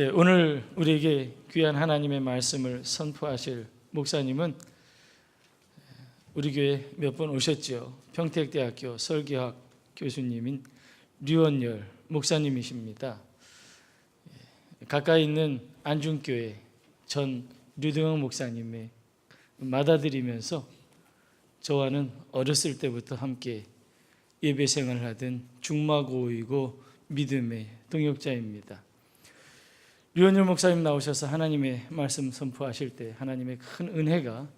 오늘 우리에게 귀한 하나님의 말씀을 선포하실 목사님은 우리 교회 몇 번 오셨죠. 평택대학교 설교학 교수님인 류원열 목사님이십니다. 가까이 있는 안중교회 전 류등흥 목사님의 맏아들이면서 저와는 어렸을 때부터 함께 예배 생활을 하던 중마고이고 믿음의 동역자입니다. 류원열 목사님 나오셔서 하나님의 말씀 선포하실 때 하나님의 큰 은혜가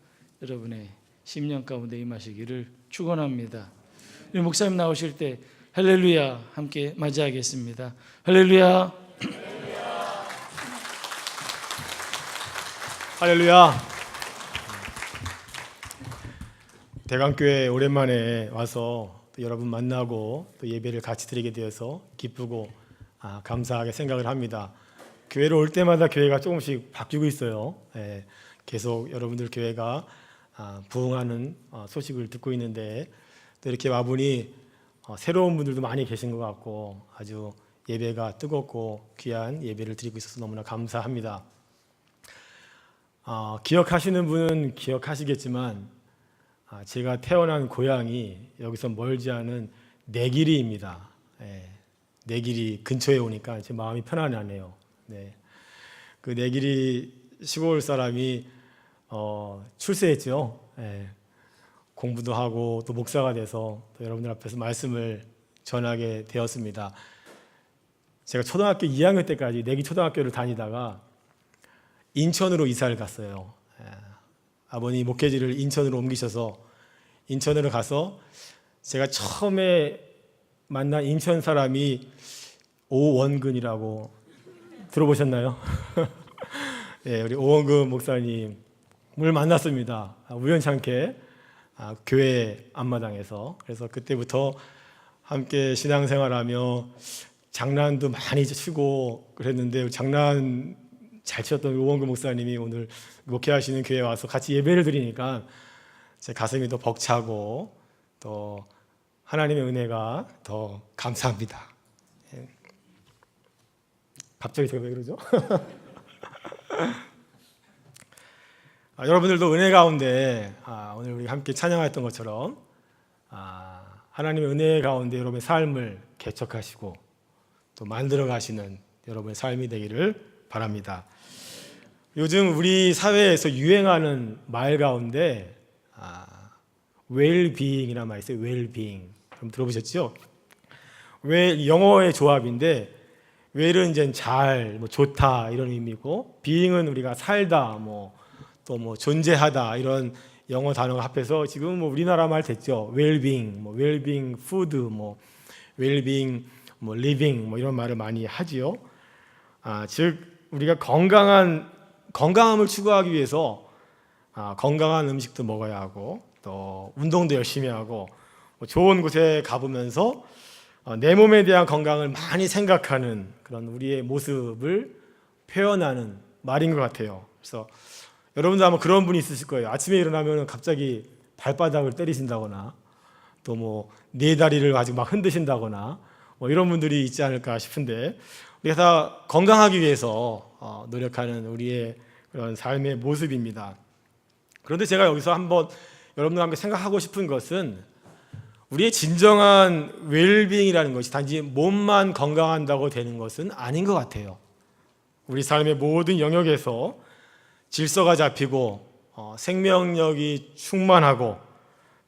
여러분의 심령 가운데 임하시기를 축원합니다. 목사님 나오실 때 할렐루야 함께 맞이하겠습니다. 할렐루야. 할렐루야. 대강교회 오랜만에 와서 또 여러분 만나고 또 예배를 같이 드리게 되어서 기쁘고 감사하게 생각을 합니다. 교회로 올 때마다 교회가 조금씩 바뀌고 있어요. 계속 여러분들 교회가 부흥하는 소식을 듣고 있는데 또 이렇게 와보니 새로운 분들도 많이 계신 것 같고 아주 예배가 뜨겁고 귀한 예배를 드리고 있어서 너무나 감사합니다. 기억하시는 분은 기억하시겠지만 제가 태어난 고향이 여기서 멀지 않은 내길이입니다. 내길이 근처에 오니까 제 마음이 편안하네요. 그 내길이 시골 사람이 출세했죠. 공부도 하고 또 목사가 돼서 또 여러분들 앞에서 말씀을 전하게 되었습니다. 제가 초등학교 2학년 때까지 내길 초등학교를 다니다가 인천으로 이사를 갔어요. 아버님 목회지를 인천으로 옮기셔서 인천으로 가서 제가 처음에 만난 인천 사람이 오원근이라고 들어보셨나요? 우리 오원근 목사님을 만났습니다. 우연찮게 교회 앞마당에서. 그래서 그때부터 함께 신앙생활하며 장난도 많이 치고 그랬는데 장난 잘 치셨던 오원근 목사님이 오늘 목회하시는 교회에 와서 같이 예배를 드리니까 제 가슴이 더 벅차고 또 하나님의 은혜가 더 감사합니다. 갑자기 제가 왜 그러죠? 여러분들도 은혜 가운데 오늘 우리 함께 찬양했던 것처럼 하나님의 은혜 가운데 여러분의 삶을 개척하시고 또 만들어 가시는 여러분의 삶이 되기를 바랍니다. 요즘 우리 사회에서 유행하는 말 가운데 웰비잉이라는 말이 있어요. 웰비잉. 그럼 들어보셨죠? 영어의 조합인데 웰은 이제 잘, 좋다 이런 의미고 비잉은 우리가 살다, 또 존재하다 이런 영어 단어가 합해서 지금 우리나라 말 됐죠. 웰빙, 웰빙 푸드, 웰빙 리빙 이런 말을 많이 하지요. 즉 우리가 건강함을 추구하기 위해서 건강한 음식도 먹어야 하고 또 운동도 열심히 하고 좋은 곳에 가보면서 내 몸에 대한 건강을 많이 생각하는 그런 우리의 모습을 표현하는 말인 것 같아요. 그래서 여러분도 아마 그런 분이 있으실 거예요. 아침에 일어나면 갑자기 발바닥을 때리신다거나 또 네 다리를 아주 막 흔드신다거나 이런 분들이 있지 않을까 싶은데 우리가 다 건강하기 위해서 노력하는 우리의 그런 삶의 모습입니다. 그런데 제가 여기서 한번 여러분들과 함께 생각하고 싶은 것은 우리의 진정한 웰빙이라는 것이 단지 몸만 건강한다고 되는 것은 아닌 것 같아요. 우리 삶의 모든 영역에서 질서가 잡히고 생명력이 충만하고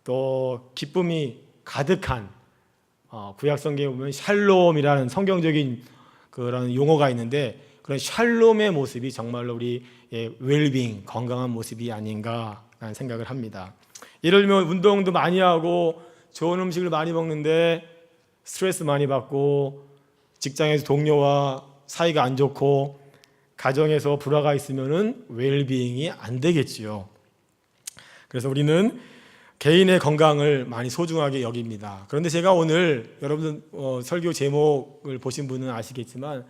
또 기쁨이 가득한 구약 성경에 보면 샬롬이라는 성경적인 그런 용어가 있는데 그런 샬롬의 모습이 정말로 우리의 웰빙, 건강한 모습이 아닌가라는 생각을 합니다. 예를 들면 운동도 많이 하고 좋은 음식을 많이 먹는데 스트레스 많이 받고 직장에서 동료와 사이가 안 좋고 가정에서 불화가 있으면은 웰비잉이 안 되겠지요. 그래서 우리는 개인의 건강을 많이 소중하게 여깁니다. 그런데 제가 오늘 여러분 설교 제목을 보신 분은 아시겠지만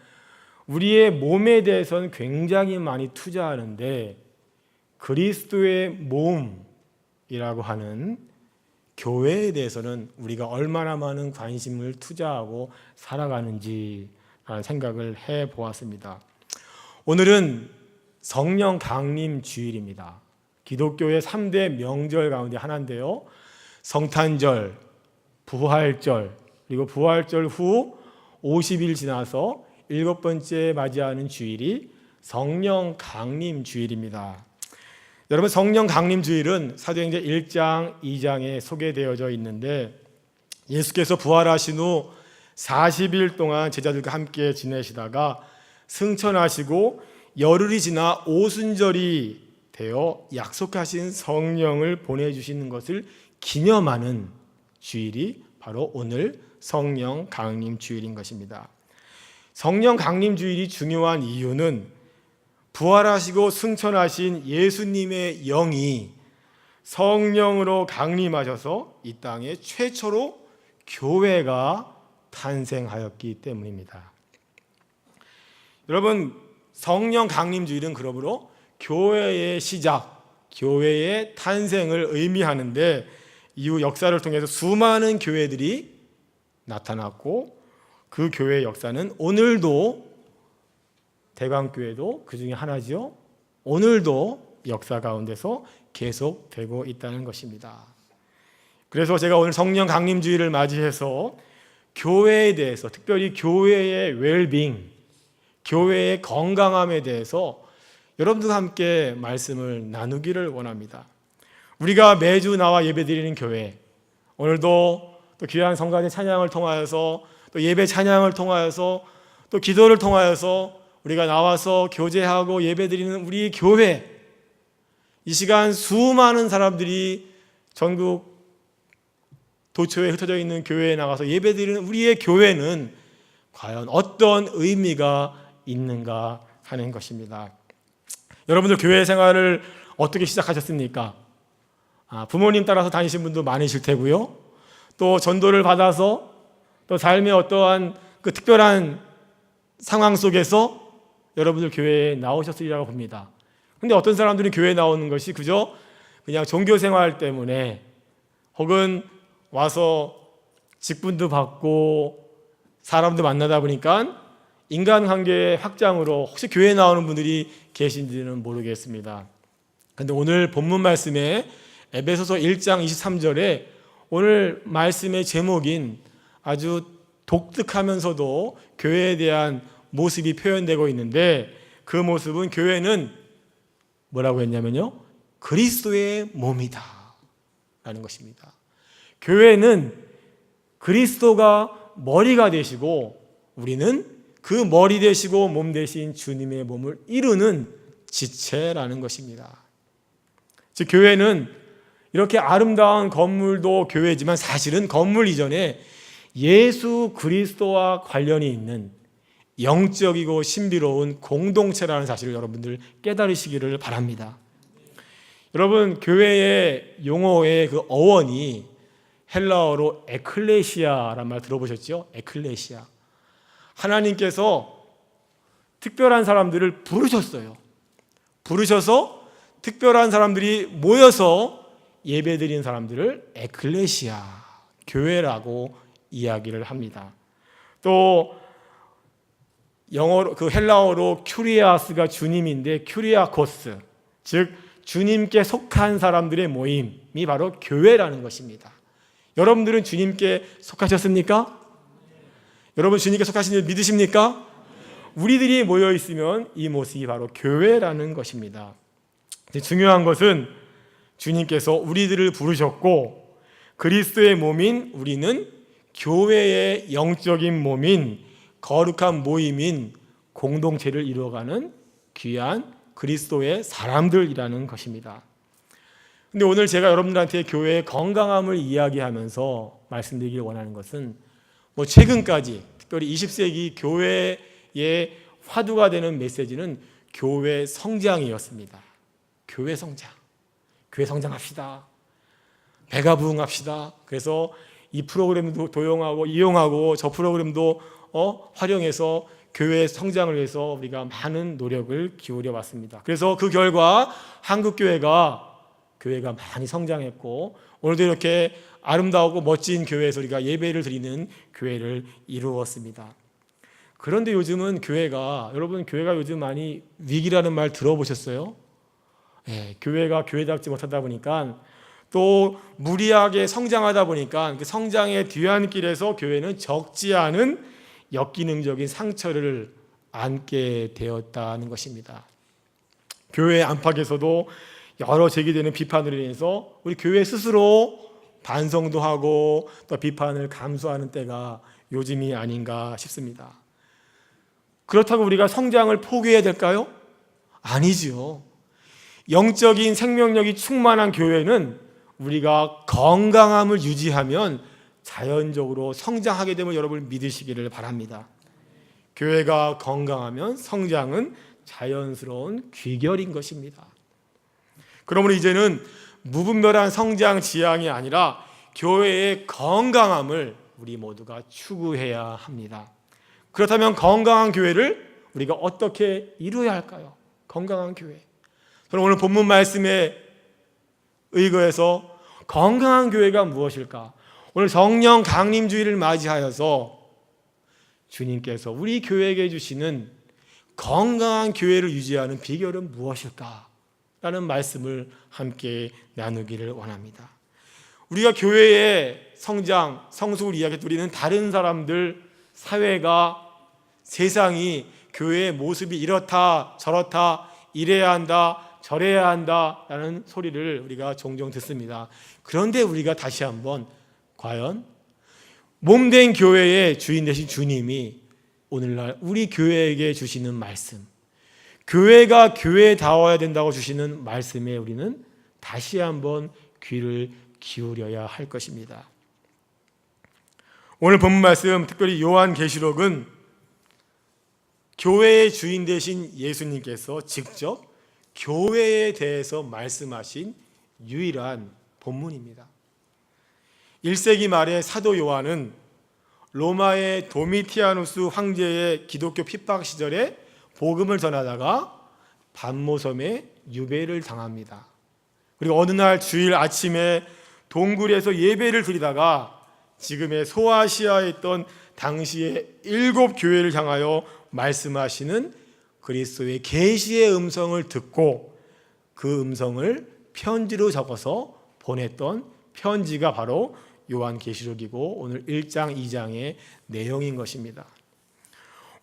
우리의 몸에 대해서는 굉장히 많이 투자하는데 그리스도의 몸이라고 하는 교회에 대해서는 우리가 얼마나 많은 관심을 투자하고 살아가는지라는 생각을 해보았습니다. 오늘은 성령 강림 주일입니다. 기독교의 3대 명절 가운데 하나인데요. 성탄절, 부활절, 그리고 부활절 후 50일 지나서 7번째 맞이하는 주일이 성령 강림 주일입니다. 여러분, 성령 강림 주일은 사도행전 1장, 2장에 소개되어져 있는데 예수께서 부활하신 후 40일 동안 제자들과 함께 지내시다가 승천하시고 열흘이 지나 오순절이 되어 약속하신 성령을 보내주시는 것을 기념하는 주일이 바로 오늘 성령 강림 주일인 것입니다. 성령 강림 주일이 중요한 이유는 부활하시고 승천하신 예수님의 영이 성령으로 강림하셔서 이 땅에 최초로 교회가 탄생하였기 때문입니다. 여러분, 성령 강림 주일은 그러므로 교회의 시작, 교회의 탄생을 의미하는데 이후 역사를 통해서 수많은 교회들이 나타났고 그 교회의 역사는 오늘도 대광교회도 그 중에 하나죠. 오늘도 역사 가운데서 계속되고 있다는 것입니다. 그래서 제가 오늘 성령 강림주의를 맞이해서 교회에 대해서, 특별히 교회의 웰빙, 교회의 건강함에 대해서 여러분들과 함께 말씀을 나누기를 원합니다. 우리가 매주 나와 예배드리는 교회, 오늘도 또 귀한 성가대 찬양을 통하여서 또 예배 찬양을 통하여서 또 기도를 통하여서 우리가 나와서 교제하고 예배드리는 우리 교회, 이 시간 수많은 사람들이 전국 도처에 흩어져 있는 교회에 나가서 예배드리는 우리의 교회는 과연 어떤 의미가 있는가 하는 것입니다. 여러분들 교회 생활을 어떻게 시작하셨습니까? 부모님 따라서 다니신 분도 많으실 테고요. 또 전도를 받아서 또 삶의 어떠한 그 특별한 상황 속에서 여러분들 교회에 나오셨으리라고 봅니다. 근데 어떤 사람들은 교회에 나오는 것이 그저 그냥 종교 생활 때문에 혹은 와서 직분도 받고 사람도 만나다 보니까 인간관계의 확장으로 혹시 교회에 나오는 분들이 계신지는 모르겠습니다. 그런데 오늘 본문 말씀에 에베소서 1장 23절에 오늘 말씀의 제목인 아주 독특하면서도 교회에 대한 모습이 표현되고 있는데 그 모습은 교회는 뭐라고 했냐면요, 그리스도의 몸이다 라는 것입니다. 교회는 그리스도가 머리가 되시고 우리는 그 머리 되시고 몸 되신 주님의 몸을 이루는 지체라는 것입니다. 즉 교회는 이렇게 아름다운 건물도 교회지만 사실은 건물 이전에 예수 그리스도와 관련이 있는 영적이고 신비로운 공동체라는 사실을 여러분들 깨달으시기를 바랍니다. 여러분, 교회의 용어의 그 어원이 헬라어로 에클레시아란 말 들어보셨죠? 에클레시아. 하나님께서 특별한 사람들을 부르셨어요. 부르셔서 특별한 사람들이 모여서 예배드리는 사람들을 에클레시아, 교회라고 이야기를 합니다. 또 영어로 그 헬라어로 큐리아스가 주님인데 큐리아코스, 즉 주님께 속한 사람들의 모임이 바로 교회라는 것입니다. 여러분들은 주님께 속하셨습니까? 여러분 주님께 속하신 줄 믿으십니까? 우리들이 모여 있으면 이 모습이 바로 교회라는 것입니다. 중요한 것은 주님께서 우리들을 부르셨고 그리스도의 몸인 우리는 교회의 영적인 몸인 거룩한 모임인 공동체를 이루어가는 귀한 그리스도의 사람들이라는 것입니다. 근데 오늘 제가 여러분들한테 교회의 건강함을 이야기하면서 말씀드리길 원하는 것은 최근까지 특별히 20세기 교회의 화두가 되는 메시지는 교회 성장이었습니다. 교회 성장. 교회 성장합시다. 배가 부흥합시다. 그래서 이 프로그램도 도용하고 이용하고 저 프로그램도 활용해서 교회 성장을 위해서 우리가 많은 노력을 기울여 왔습니다. 그래서 그 결과 한국 교회가 많이 성장했고 오늘도 이렇게 아름다우고 멋진 교회에서 우리가 예배를 드리는 교회를 이루었습니다. 그런데 요즘은 여러분 교회가 요즘 많이 위기라는 말 들어보셨어요? 교회가 교회답지 못하다 보니까 또 무리하게 성장하다 보니까 그 성장의 뒤안길에서 교회는 적지 않은 역기능적인 상처를 안게 되었다는 것입니다. 교회 안팎에서도 여러 제기되는 비판으로 인해서 우리 교회 스스로 반성도 하고 또 비판을 감수하는 때가 요즘이 아닌가 싶습니다. 그렇다고 우리가 성장을 포기해야 될까요? 아니지요. 영적인 생명력이 충만한 교회는 우리가 건강함을 유지하면 자연적으로 성장하게 됨을 여러분 믿으시기를 바랍니다. 교회가 건강하면 성장은 자연스러운 귀결인 것입니다. 그러므로 이제는 무분별한 성장 지향이 아니라 교회의 건강함을 우리 모두가 추구해야 합니다. 그렇다면 건강한 교회를 우리가 어떻게 이루어야 할까요? 건강한 교회. 저는 오늘 본문 말씀에 의거해서 건강한 교회가 무엇일까? 오늘 성령 강림주의를 맞이하여서 주님께서 우리 교회에게 주시는 건강한 교회를 유지하는 비결은 무엇일까? 라는 말씀을 함께 나누기를 원합니다. 우리가 교회의 성장, 성숙을 이야기할 때 우리는 다른 사람들, 사회가, 세상이 교회의 모습이 이렇다 저렇다 이래야 한다 저래야 한다 라는 소리를 우리가 종종 듣습니다. 그런데 우리가 다시 한번 과연 몸된 교회의 주인 되신 주님이 오늘날 우리 교회에게 주시는 말씀, 교회가 교회다워야 된다고 주시는 말씀에 우리는 다시 한번 귀를 기울여야 할 것입니다. 오늘 본문 말씀, 특별히 요한계시록은 교회의 주인 되신 예수님께서 직접 교회에 대해서 말씀하신 유일한 본문입니다. 1세기 말에 사도 요한은 로마의 도미티아누스 황제의 기독교 핍박 시절에 복음을 전하다가 반모섬에 유배를 당합니다. 그리고 어느 날 주일 아침에 동굴에서 예배를 드리다가 지금의 소아시아에 있던 당시의 7교회를 향하여 말씀하시는 그리스도의 계시의 음성을 듣고 그 음성을 편지로 적어서 보냈던 편지가 바로 요한계시록이고 오늘 1장, 2장의 내용인 것입니다.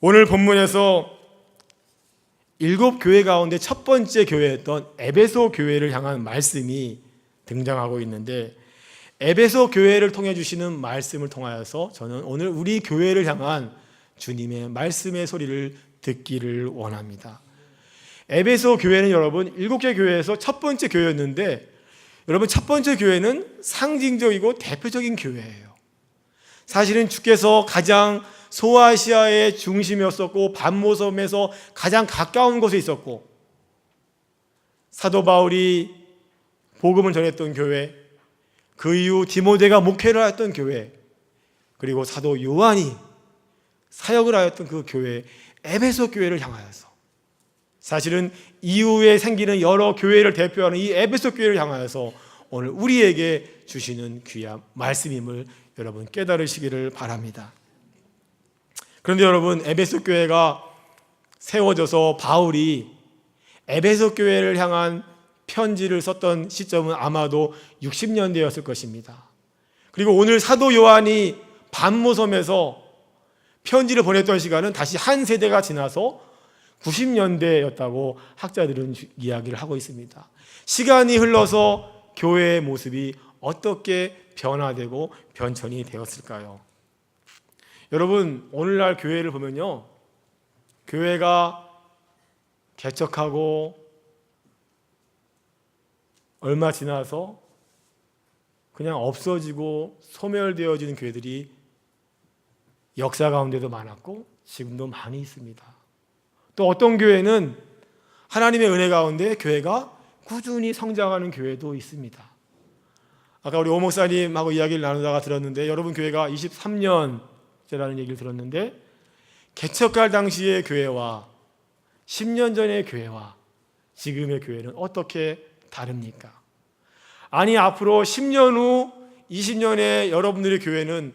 오늘 본문에서 7교회 가운데 첫 번째 교회였던 에베소 교회를 향한 말씀이 등장하고 있는데 에베소 교회를 통해 주시는 말씀을 통하여서 저는 오늘 우리 교회를 향한 주님의 말씀의 소리를 듣기를 원합니다. 에베소 교회는 여러분 7개 교회에서 첫 번째 교회였는데 여러분 첫 번째 교회는 상징적이고 대표적인 교회예요. 사실은 주께서 가장 소아시아의 중심이었었고 반모섬에서 가장 가까운 곳에 있었고 사도 바울이 복음을 전했던 교회, 그 이후 디모데가 목회를 하였던 교회, 그리고 사도 요한이 사역을 하였던 그 교회 에베소 교회를 향하여서 사실은 이후에 생기는 여러 교회를 대표하는 이 에베소 교회를 향하여서 오늘 우리에게 주시는 귀한 말씀임을 여러분 깨달으시기를 바랍니다. 그런데 여러분 에베소 교회가 세워져서 바울이 에베소 교회를 향한 편지를 썼던 시점은 아마도 60년대였을 것입니다. 그리고 오늘 사도 요한이 반모섬에서 편지를 보냈던 시간은 다시 한 세대가 지나서 90년대였다고 학자들은 이야기를 하고 있습니다. 시간이 흘러서 교회의 모습이 어떻게 변화되고 변천이 되었을까요? 여러분 오늘날 교회를 보면요, 교회가 개척하고 얼마 지나서 그냥 없어지고 소멸되어지는 교회들이 역사 가운데도 많았고 지금도 많이 있습니다. 또 어떤 교회는 하나님의 은혜 가운데 교회가 꾸준히 성장하는 교회도 있습니다. 아까 우리 오 목사님하고 이야기를 나누다가 들었는데 여러분 교회가 23년째라는 얘기를 들었는데 개척할 당시의 교회와 10년 전의 교회와 지금의 교회는 어떻게 다릅니까? 아니 앞으로 10년 후 20년의 여러분들의 교회는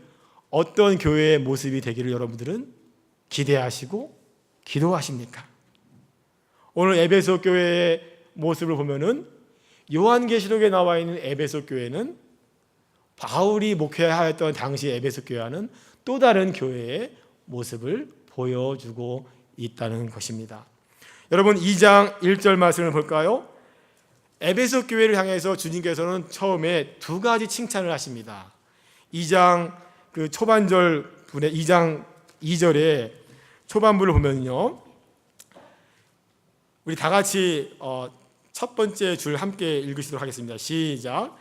어떤 교회의 모습이 되기를 여러분들은 기대하시고 기도하십니까? 오늘 에베소 교회의 모습을 보면은 요한계시록에 나와 있는 에베소 교회는 바울이 목회하였던 당시 에베소 교회와는 또 다른 교회의 모습을 보여주고 있다는 것입니다. 여러분 2장 1절 말씀을 볼까요? 에베소 교회를 향해서 주님께서는 처음에 두 가지 칭찬을 하십니다. 2장 그 초반절 분의 2장 2절에 초반부를 보면요, 우리 다 같이 첫 번째 줄 함께 읽으시도록 하겠습니다. 시작.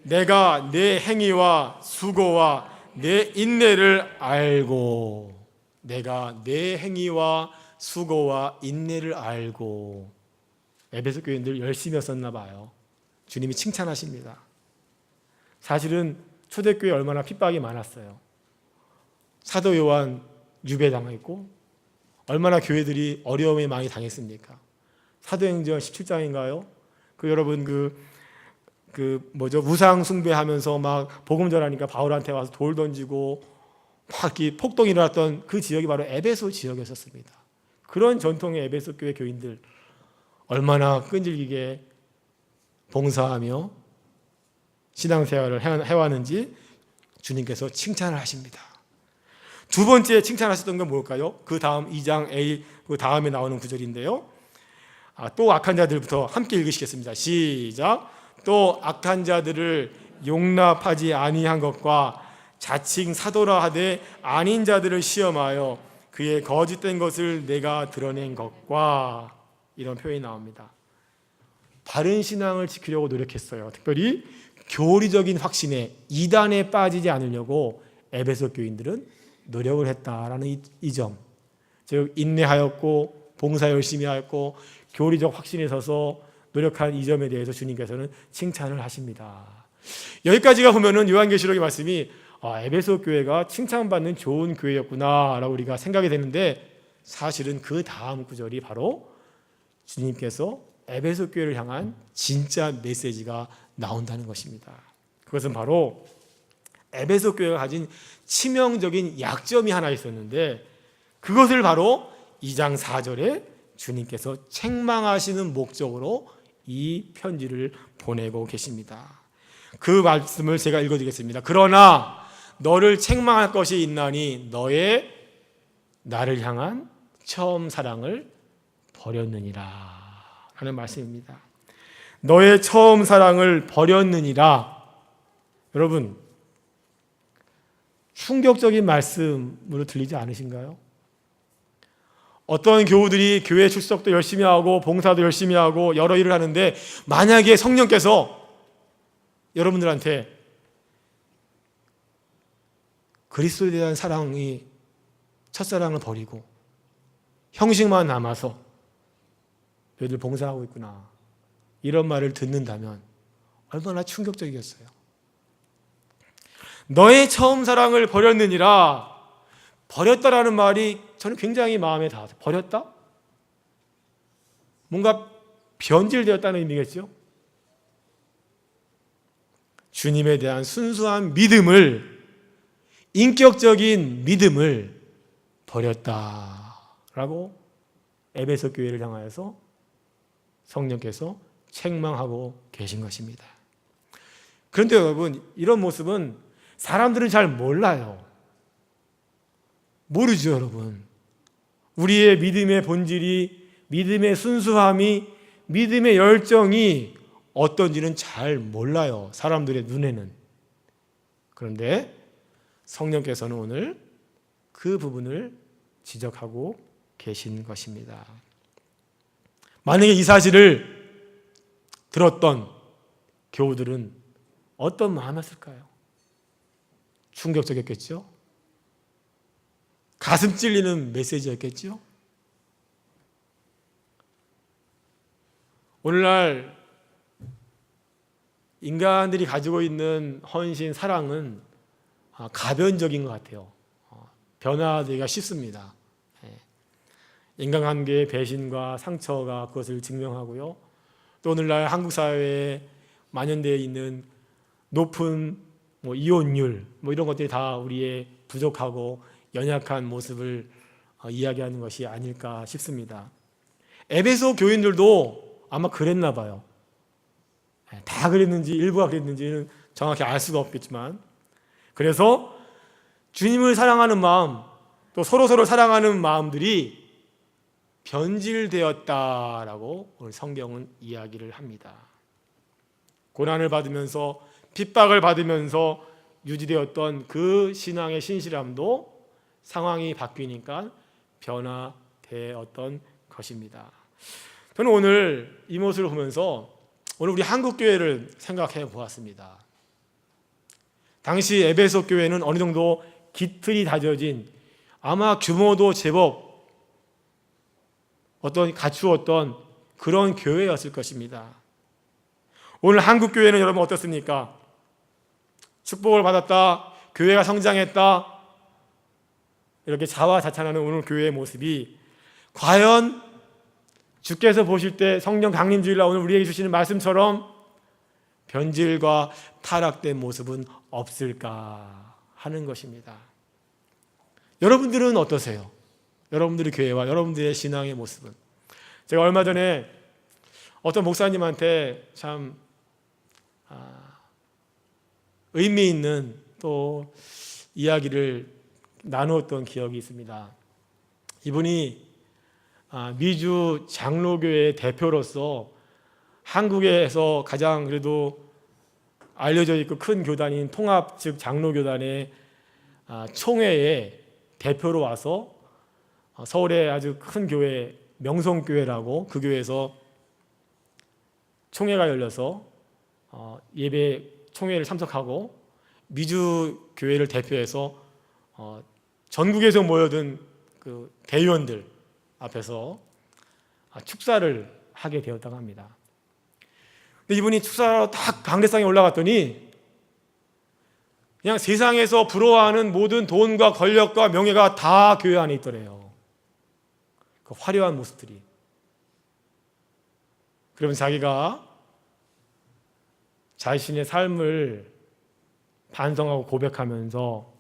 내가 내 행위와 수고와 내 인내를 알고, 내가 내 행위와 수고와 인내를 알고. 에베소 교인들 열심히 했었나 봐요. 주님이 칭찬하십니다. 사실은 초대교회 얼마나 핍박이 많았어요. 사도 요한 유배당했고 얼마나 교회들이 어려움에 많이 당했습니까? 사도행전 17장인가요? 여러분 우상 숭배하면서 막 복음 전하니까 바울한테 와서 돌 던지고 막 이렇게 폭동이 일어났던 그 지역이 바로 에베소 지역이었습니다. 그런 전통의 에베소 교회 교인들 얼마나 끈질기게 봉사하며 신앙생활을 해왔는지 주님께서 칭찬을 하십니다. 두 번째 칭찬하셨던 건 뭘까요? 그 다음 2장 A 그 다음에 나오는 구절인데요. 또 악한 자들부터 함께 읽으시겠습니다. 시작. 또 악한 자들을 용납하지 아니한 것과 자칭 사도라 하되 아닌 자들을 시험하여 그의 거짓된 것을 내가 드러낸 것과, 이런 표현이 나옵니다. 바른 신앙을 지키려고 노력했어요. 특별히 교리적인 확신에, 이단에 빠지지 않으려고 에베소 교인들은 노력을 했다라는 이 점, 즉 인내하였고 봉사 열심히 하였고 교리적 확신에 서서 노력한 이 점에 대해서 주님께서는 칭찬을 하십니다. 여기까지가 보면은 요한계시록의 말씀이 에베소 교회가 칭찬받는 좋은 교회였구나라고 우리가 생각이 되는데, 사실은 그 다음 구절이 바로 주님께서 에베소 교회를 향한 진짜 메시지가 나온다는 것입니다. 그것은 바로 에베소 교회가 가진 치명적인 약점이 하나 있었는데, 그것을 바로 2장 4절에 주님께서 책망하시는 목적으로 이 편지를 보내고 계십니다. 그 말씀을 제가 읽어드리겠습니다. 그러나 너를 책망할 것이 있나니 너의 나를 향한 처음 사랑을 버렸느니라 하는 말씀입니다. 너의 처음 사랑을 버렸느니라. 여러분, 충격적인 말씀으로 들리지 않으신가요? 어떤 교우들이 교회 출석도 열심히 하고 봉사도 열심히 하고 여러 일을 하는데, 만약에 성령께서 여러분들한테 그리스도에 대한 사랑이 첫사랑을 버리고 형식만 남아서 너희들 봉사하고 있구나, 이런 말을 듣는다면 얼마나 충격적이겠어요. 너의 처음 사랑을 버렸느니라. 버렸다라는 말이 저는 굉장히 마음에 닿아서, 버렸다? 뭔가 변질되었다는 의미겠죠? 주님에 대한 순수한 믿음을, 인격적인 믿음을 버렸다라고 에베소 교회를 향하여서 성령께서 책망하고 계신 것입니다. 그런데 여러분, 이런 모습은 사람들은 잘 몰라요. 모르죠, 여러분. 우리의 믿음의 본질이, 믿음의 순수함이, 믿음의 열정이 어떤지는 잘 몰라요, 사람들의 눈에는. 그런데 성령께서는 오늘 그 부분을 지적하고 계신 것입니다. 만약에 이 사실을 들었던 교우들은 어떤 마음이었을까요? 충격적이었겠죠? 가슴 찔리는 메시지였겠죠? 오늘날 인간들이 가지고 있는 헌신, 사랑은 가변적인 것 같아요. 변화되기가 쉽습니다. 인간관계의 배신과 상처가 그것을 증명하고요. 또 오늘날 한국 사회에 만연되어 있는 높은 이혼율 이런 것들이 다 우리의 부족하고 연약한 모습을 이야기하는 것이 아닐까 싶습니다. 에베소 교인들도 아마 그랬나 봐요. 다 그랬는지 일부가 그랬는지는 정확히 알 수가 없겠지만, 그래서 주님을 사랑하는 마음, 또 서로서로 사랑하는 마음들이 변질되었다라고 오늘 성경은 이야기를 합니다. 고난을 받으면서 핍박을 받으면서 유지되었던 그 신앙의 신실함도 상황이 바뀌니까 변화되었던 것입니다. 저는 오늘 이 모습을 보면서 오늘 우리 한국교회를 생각해 보았습니다. 당시 에베소 교회는 어느 정도 기틀이 다져진, 아마 규모도 제법 갖추었던 그런 교회였을 것입니다. 오늘 한국교회는 여러분 어떻습니까? 축복을 받았다, 교회가 성장했다, 이렇게 자화자찬하는 오늘 교회의 모습이 과연 주께서 보실 때 성령 강림주일날 오늘 우리에게 주시는 말씀처럼 변질과 타락된 모습은 없을까 하는 것입니다. 여러분들은 어떠세요? 여러분들의 교회와 여러분들의 신앙의 모습은? 제가 얼마 전에 어떤 목사님한테 참 의미 있는 또 이야기를 나누었던 기억이 있습니다. 이분이 미주 장로교회의 대표로서 한국에서 가장 그래도 알려져 있고 큰 교단인 통합 즉 장로교단의 총회에 대표로 와서 서울의 아주 큰 교회 명성교회라고, 그 교회에서 총회가 열려서 예배 총회를 참석하고 미주 교회를 대표해서 전국에서 모여든 그 대의원들 앞에서 축사를 하게 되었다고 합니다. 근데 이분이 축사로 딱 강대상에 올라갔더니 그냥 세상에서 부러워하는 모든 돈과 권력과 명예가 다 교회 안에 있더래요. 그 화려한 모습들이. 그러면 자기가 자신의 삶을 반성하고 고백하면서,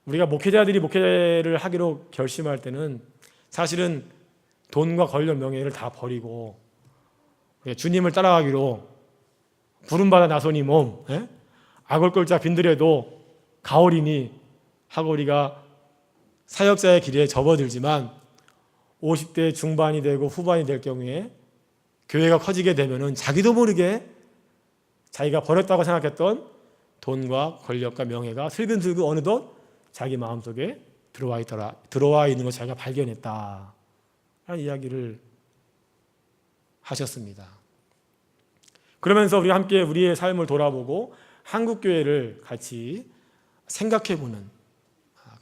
우리가 목회자들이 목회를 하기로 결심할 때는 사실은 돈과 권력, 명예를 다 버리고 주님을 따라가기로 부름받아 나서니 몸, 악을꼴자 빈들에도 가오리니 하고 우리가 사역자의 길에 접어들지만 50대 중반이 되고 후반이 될 경우에 교회가 커지게 되면은 자기도 모르게 자기가 버렸다고 생각했던 돈과 권력과 명예가 슬근슬근 어느덧 자기 마음속에 들어와 있는 걸 자기가 발견했다 라는 이야기를 하셨습니다. 그러면서 우리 함께 우리의 삶을 돌아보고 한국교회를 같이 생각해보는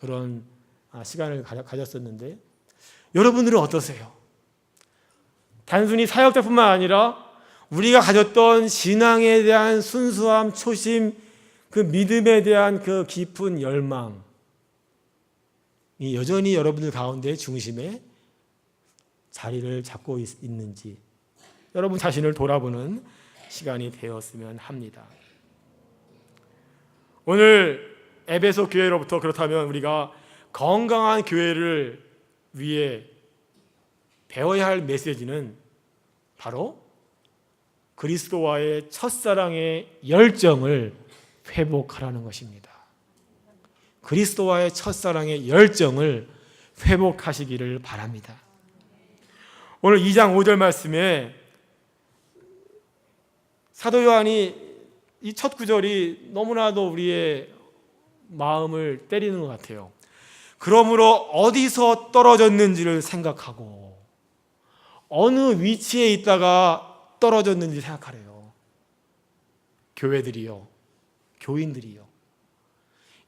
그런 시간을 가졌었는데, 여러분들은 어떠세요? 단순히 사역자뿐만 아니라 우리가 가졌던 신앙에 대한 순수함, 초심, 그 믿음에 대한 그 깊은 열망이 여전히 여러분들 가운데 중심에 자리를 잡고 있는지 여러분 자신을 돌아보는 시간이 되었으면 합니다. 오늘 에베소 교회로부터 그렇다면 우리가 건강한 교회를 위해 배워야 할 메시지는 바로 그리스도와의 첫사랑의 열정을 회복하라는 것입니다. 그리스도와의 첫사랑의 열정을 회복하시기를 바랍니다. 오늘 2장 5절 말씀에 사도 요한이 이 첫 구절이 너무나도 우리의 마음을 때리는 것 같아요. 그러므로 어디서 떨어졌는지를 생각하고 어느 위치에 있다가 떨어졌는지 생각하래요. 교회들이요, 교인들이요.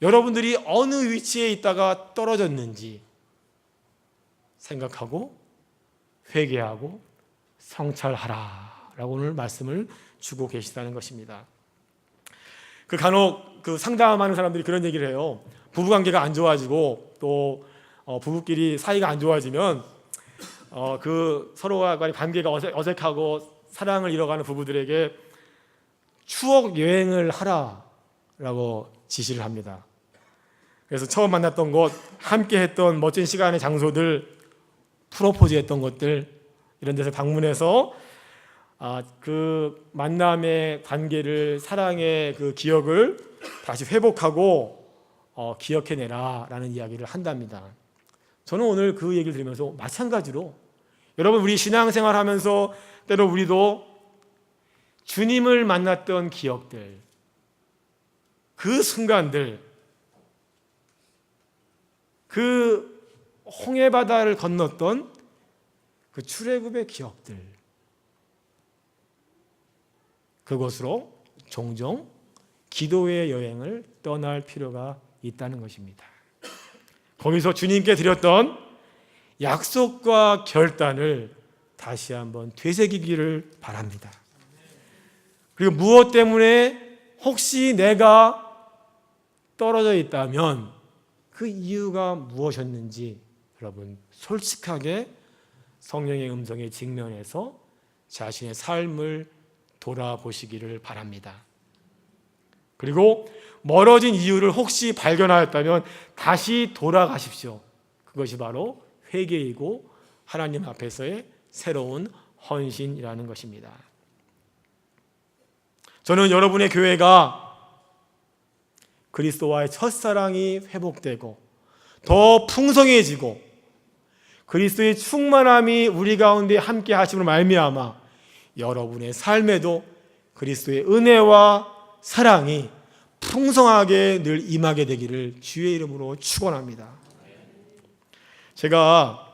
여러분들이 어느 위치에 있다가 떨어졌는지 생각하고 회개하고 성찰하라 라고 오늘 말씀을 주고 계시다는 것입니다. 간혹 상담하는 사람들이 그런 얘기를 해요. 부부관계가 안 좋아지고 또 부부끼리 사이가 안 좋아지면 서로와 간의 관계가 어색하고 사랑을 잃어가는 부부들에게 추억 여행을 하라라고 지시를 합니다. 그래서 처음 만났던 곳, 함께 했던 멋진 시간의 장소들, 프로포즈 했던 것들, 이런 데서 방문해서 그 만남의 관계를, 사랑의 그 기억을 다시 회복하고 기억해내라 라는 이야기를 한답니다. 저는 오늘 그 얘기를 들으면서 마찬가지로 여러분, 우리 신앙생활 하면서 때로 우리도 주님을 만났던 기억들, 그 순간들, 그 홍해바다를 건넜던 그 출애굽의 기억들, 그곳으로 종종 기도의 여행을 떠날 필요가 있다는 것입니다. 거기서 주님께 드렸던 약속과 결단을 다시 한번 되새기기를 바랍니다. 그리고 무엇 때문에 혹시 내가 떨어져 있다면 그 이유가 무엇이었는지 여러분 솔직하게 성령의 음성에 직면해서 자신의 삶을 돌아보시기를 바랍니다. 그리고 멀어진 이유를 혹시 발견하였다면 다시 돌아가십시오. 그것이 바로 회개이고 하나님 앞에서의 새로운 헌신이라는 것입니다. 저는 여러분의 교회가 그리스도와의 첫사랑이 회복되고 더 풍성해지고 그리스도의 충만함이 우리 가운데 함께 하심으로 말미암아 여러분의 삶에도 그리스도의 은혜와 사랑이 풍성하게 늘 임하게 되기를 주의 이름으로 축원합니다. 제가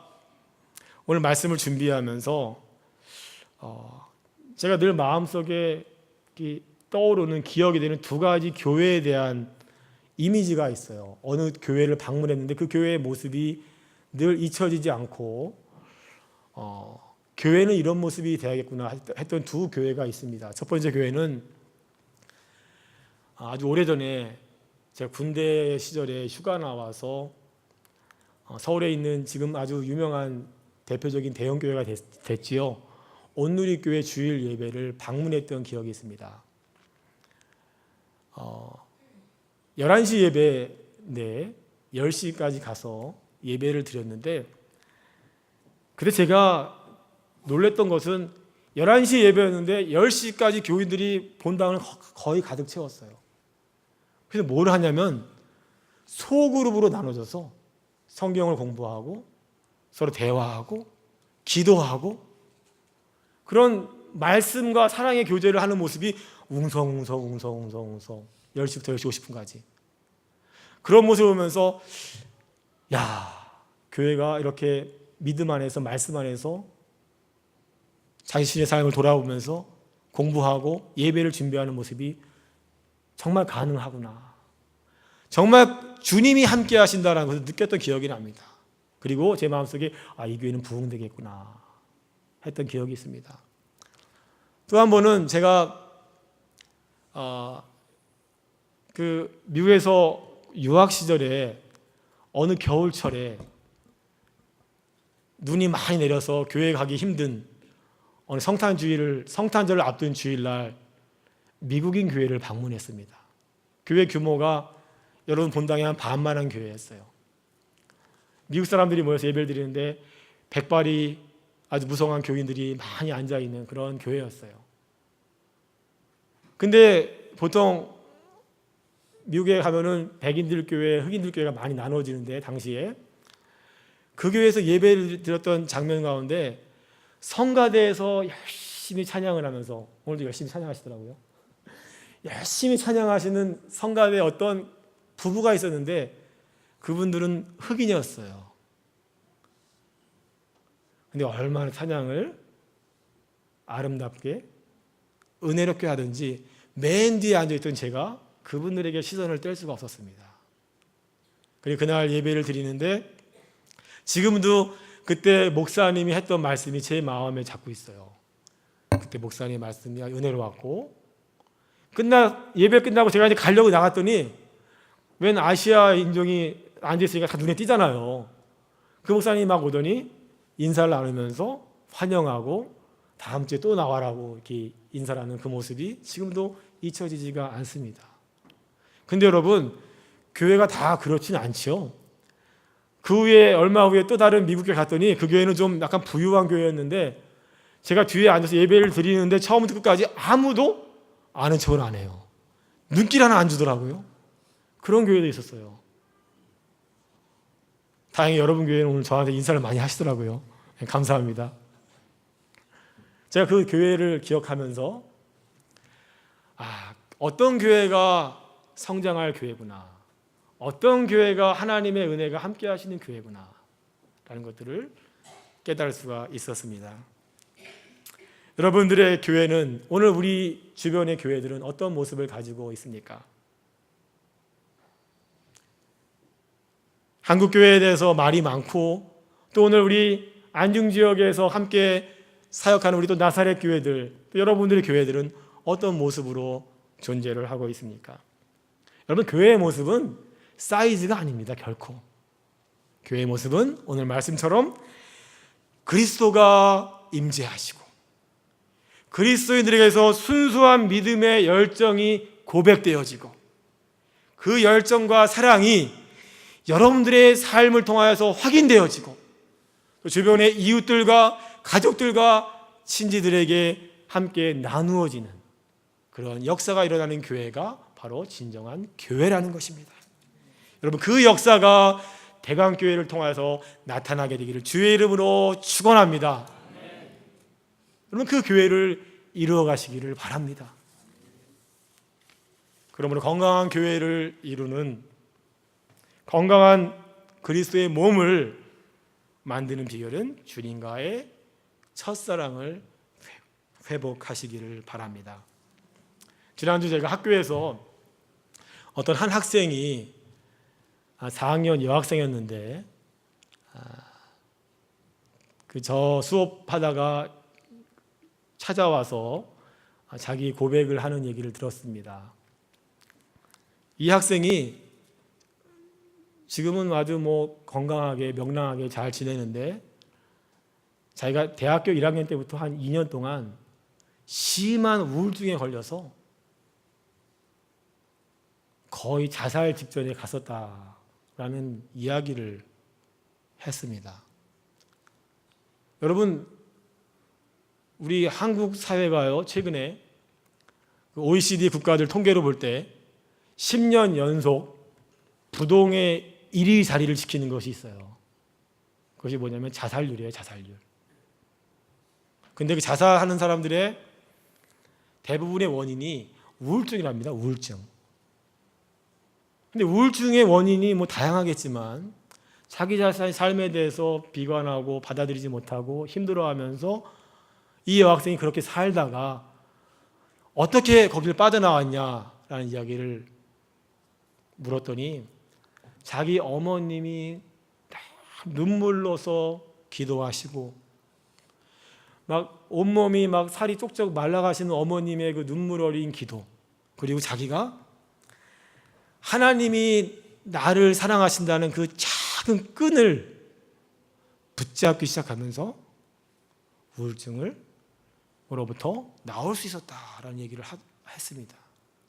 오늘 말씀을 준비하면서 제가 늘 마음속에 떠오르는, 기억이 되는 두 가지 교회에 대한 이미지가 있어요. 어느 교회를 방문했는데 그 교회의 모습이 늘 잊혀지지 않고 교회는 이런 모습이 되어야겠구나 했던 두 교회가 있습니다. 첫 번째 교회는 아주 오래전에 제가 군대 시절에 휴가 나와서 서울에 있는 지금 아주 유명한 대표적인 대형 교회가 됐지요. 온누리교회 주일 예배를 방문했던 기억이 있습니다. 11시 예배인데 10시까지 가서 예배를 드렸는데, 그때 제가 놀랬던 것은 11시 예배였는데 10시까지 교인들이 본당을 거의 가득 채웠어요. 그래서 뭘 하냐면 소그룹으로 나눠져서 성경을 공부하고 서로 대화하고 기도하고 그런 말씀과 사랑의 교제를 하는 모습이 웅성웅성 10시부터 10시 50분까지 그런 모습을 보면서, 야, 교회가 이렇게 믿음 안에서, 말씀 안에서 자신의 삶을 돌아보면서 공부하고 예배를 준비하는 모습이 정말 가능하구나, 정말 주님이 함께 하신다는 것을 느꼈던 기억이 납니다. 그리고 제 마음속에 이 교회는 부흥되겠구나 했던 기억이 있습니다. 또 한 번은 제가 그 미국에서 유학 시절에 어느 겨울철에 눈이 많이 내려서 교회 가기 힘든 어느 성탄절을 앞둔 주일날 미국인 교회를 방문했습니다. 교회 규모가 여러분 본당의 한 반만한 교회였어요. 미국 사람들이 모여서 예배를 드리는데 백발이 아주 무성한 교인들이 많이 앉아있는 그런 교회였어요. 근데 보통 미국에 가면은 백인들 교회, 흑인들 교회가 많이 나눠지는데, 당시에 그 교회에서 예배를 드렸던 장면 가운데 성가대에서 열심히 찬양을 하면서, 오늘도 열심히 찬양하시더라고요. 열심히 찬양하시는 성가대 어떤 부부가 있었는데 그분들은 흑인이었어요. 근데 얼마나 찬양을 아름답게 은혜롭게 하든지 맨 뒤에 앉아있던 제가 그분들에게 시선을 뗄 수가 없었습니다. 그리고 그날 예배를 드리는데 지금도 그때 목사님이 했던 말씀이 제 마음에 자꾸 있어요. 그때 목사님의 말씀이 은혜로웠고, 예배 끝나고 제가 이제 가려고 나갔더니 웬 아시아 인종이 앉아있으니까 다 눈에 띄잖아요. 그 목사님이 막 오더니 인사를 나누면서 환영하고 다음 주에 또 나와라고 이렇게 인사를 하는 그 모습이 지금도 잊혀지지가 않습니다. 근데 여러분, 교회가 다 그렇지는 않죠. 그 후에 얼마 후에 또 다른 미국 교회 갔더니 그 교회는 좀 약간 부유한 교회였는데 제가 뒤에 앉아서 예배를 드리는데 처음부터 끝까지 아무도 아는 척을 안 해요. 눈길 하나 안 주더라고요. 그런 교회도 있었어요. 다행히 여러분 교회는 오늘 저한테 인사를 많이 하시더라고요. 감사합니다. 제가 그 교회를 기억하면서 어떤 교회가 성장할 교회구나, 어떤 교회가 하나님의 은혜가 함께 하시는 교회구나 라는 것들을 깨달을 수가 있었습니다. 여러분들의 교회는, 오늘 우리 주변의 교회들은 어떤 모습을 가지고 있습니까? 한국교회에 대해서 말이 많고, 또 오늘 우리 안중지역에서 함께 사역하는 우리 또 나사렛 교회들, 또 여러분들의 교회들은 어떤 모습으로 존재를 하고 있습니까? 여러분, 교회의 모습은 사이즈가 아닙니다. 결코. 교회의 모습은 오늘 말씀처럼 그리스도가 임재하시고 그리스도인들에게서 순수한 믿음의 열정이 고백되어지고 그 열정과 사랑이 여러분들의 삶을 통하여서 확인되어지고 또 주변의 이웃들과 가족들과 친지들에게 함께 나누어지는 그런 역사가 일어나는 교회가 바로 진정한 교회라는 것입니다. 여러분, 그 역사가 대강교회를 통해서 나타나게 되기를 주의 이름으로 축원합니다. 여러분, 그 교회를 이루어 가시기를 바랍니다. 그러므로 건강한 교회를 이루는, 건강한 그리스도의 몸을 만드는 비결은 주님과의 첫사랑을 회복하시기를 바랍니다. 지난주 제가 학교에서 어떤 한 학생이 4학년 여학생이었는데 저 수업하다가 찾아와서 자기 고백을 하는 얘기를 들었습니다. 이 학생이 지금은 아주 건강하게 명랑하게 잘 지내는데 자기가 대학교 1학년 때부터 한 2년 동안 심한 우울증에 걸려서 거의 자살 직전에 갔었다라는 이야기를 했습니다. 여러분, 우리 한국 사회가요, 최근에 OECD 국가들 통계로 볼 때 10년 연속 부동의 1위 자리를 지키는 것이 있어요. 그것이 뭐냐면 자살률이에요, 자살률. 근데 그 자살하는 사람들의 대부분의 원인이 우울증이랍니다, 우울증. 근데 우울증의 원인이 다양하겠지만 자기 자신의 삶에 대해서 비관하고 받아들이지 못하고 힘들어하면서 이 여학생이 그렇게 살다가 어떻게 거기를 빠져나왔냐라는 이야기를 물었더니 자기 어머님이 눈물로서 기도하시고 온몸이 살이 쪽쪽 말라가시는 어머님의 그 눈물 어린 기도, 그리고 자기가 하나님이 나를 사랑하신다는 그 작은 끈을 붙잡기 시작하면서 우울증으로부터 나올 수 있었다라는 얘기를 했습니다.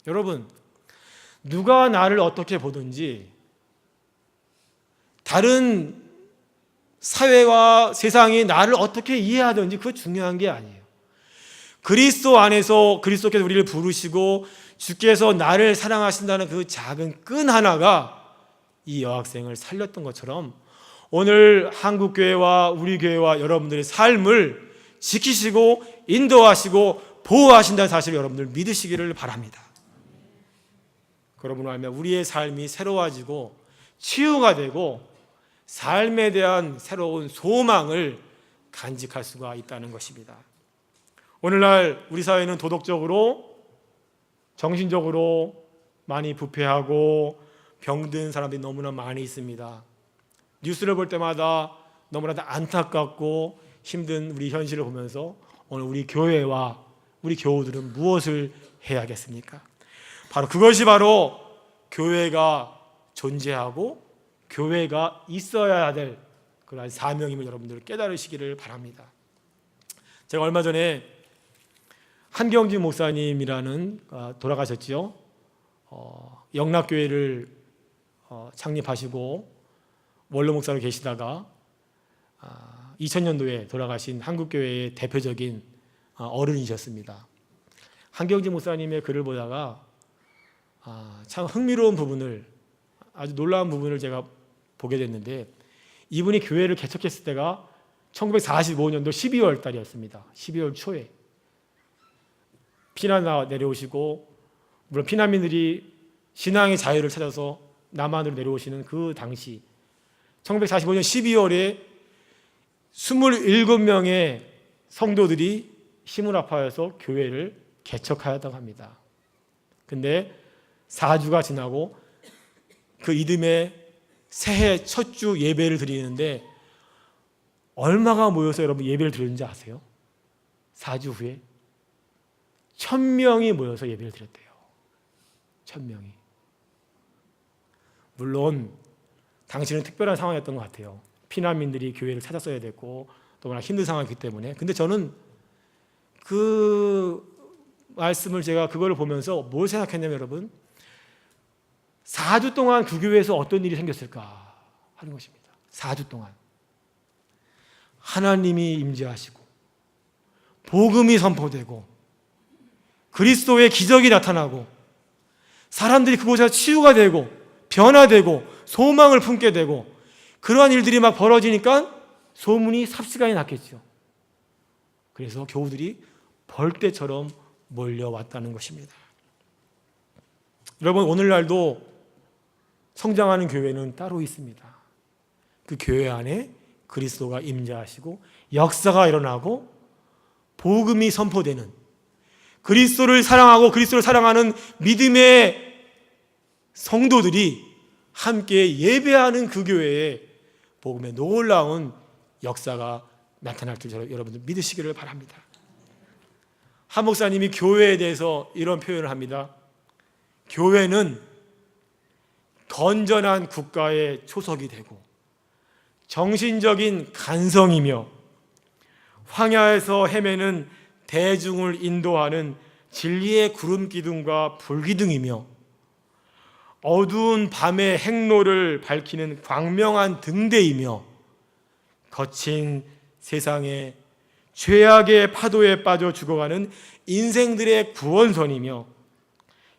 여러분, 누가 나를 어떻게 보든지 다른 사회와 세상이 나를 어떻게 이해하든지 그거 중요한 게 아니에요. 그리스도 안에서 그리스도께서 우리를 부르시고 주께서 나를 사랑하신다는 그 작은 끈 하나가 이 여학생을 살렸던 것처럼 오늘 한국교회와 우리 교회와 여러분들의 삶을 지키시고 인도하시고 보호하신다는 사실을 여러분들 믿으시기를 바랍니다. 그러므로 알면 우리의 삶이 새로워지고 치유가 되고 삶에 대한 새로운 소망을 간직할 수가 있다는 것입니다. 오늘날 우리 사회는 도덕적으로, 정신적으로 많이 부패하고 병든 사람들이 너무나 많이 있습니다. 뉴스를 볼 때마다 너무나도 안타깝고 힘든 우리 현실을 보면서 오늘 우리 교회와 우리 교우들은 무엇을 해야겠습니까? 그것이 바로 교회가 존재하고 교회가 있어야 될 그런 사명임을 여러분들 깨달으시기를 바랍니다. 제가 얼마 전에 한경진 목사님이라는 돌아가셨죠. 영락교회를 창립하시고 원로 목사로 계시다가 2000년도에 돌아가신 한국교회의 대표적인 어른이셨습니다. 한경진 목사님의 글을 보다가 참 흥미로운 부분을, 아주 놀라운 부분을 제가 보게 됐는데, 이분이 교회를 개척했을 때가 1945년도 12월 달이었습니다. 12월 초에 피난 내려오시고, 물론 피난민들이 신앙의 자유를 찾아서 남한으로 내려오시는 그 당시 1945년 12월에 27명의 성도들이 힘을 합하여서 교회를 개척하였다고 합니다. 근데 4주가 지나고 그 이듬해 새해 첫 주 예배를 드리는데 얼마가 모여서 여러분 예배를 드렸는지 아세요? 4주 후에 1000명이 모여서 예배를 드렸대요. 1000명이. 물론 당시는 특별한 상황이었던 것 같아요. 피난민들이 교회를 찾았어야 됐고 또 워낙 힘든 상황이기 때문에. 근데 저는 그 말씀을, 제가 그걸 보면서 뭘 생각했냐면, 여러분, 4주 동안 그 교회에서 어떤 일이 생겼을까 하는 것입니다. 4주 동안 하나님이 임재하시고 복음이 선포되고 그리스도의 기적이 나타나고 사람들이 그곳에서 치유가 되고 변화되고 소망을 품게 되고, 그러한 일들이 막 벌어지니까 소문이 삽시간에 났겠죠. 그래서 교우들이 벌떼처럼 몰려왔다는 것입니다. 여러분, 오늘날도 성장하는 교회는 따로 있습니다. 그 교회 안에 그리스도가 임재하시고 역사가 일어나고 복음이 선포되는, 그리스도를 사랑하고 그리스도를 사랑하는 믿음의 성도들이 함께 예배하는 그 교회에 복음의 놀라운 역사가 나타날 줄 여러분들 믿으시기를 바랍니다. 한 목사님이 교회에 대해서 이런 표현을 합니다. 교회는 건전한 국가의 초석이 되고 정신적인 간성이며 황야에서 헤매는 대중을 인도하는 진리의 구름기둥과 불기둥이며 어두운 밤의 행로를 밝히는 광명한 등대이며 거친 세상의 죄악의 파도에 빠져 죽어가는 인생들의 구원선이며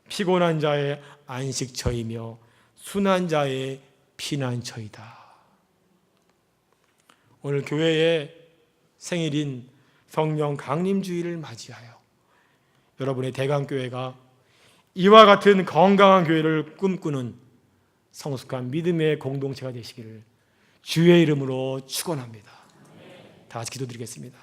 피곤한 자의 안식처이며 순한 자의 피난처이다. 오늘 교회의 생일인 성령 강림주일을 맞이하여 여러분의 대강교회가 이와 같은 건강한 교회를 꿈꾸는 성숙한 믿음의 공동체가 되시기를 주의 이름으로 축원합니다. 다 같이 기도드리겠습니다.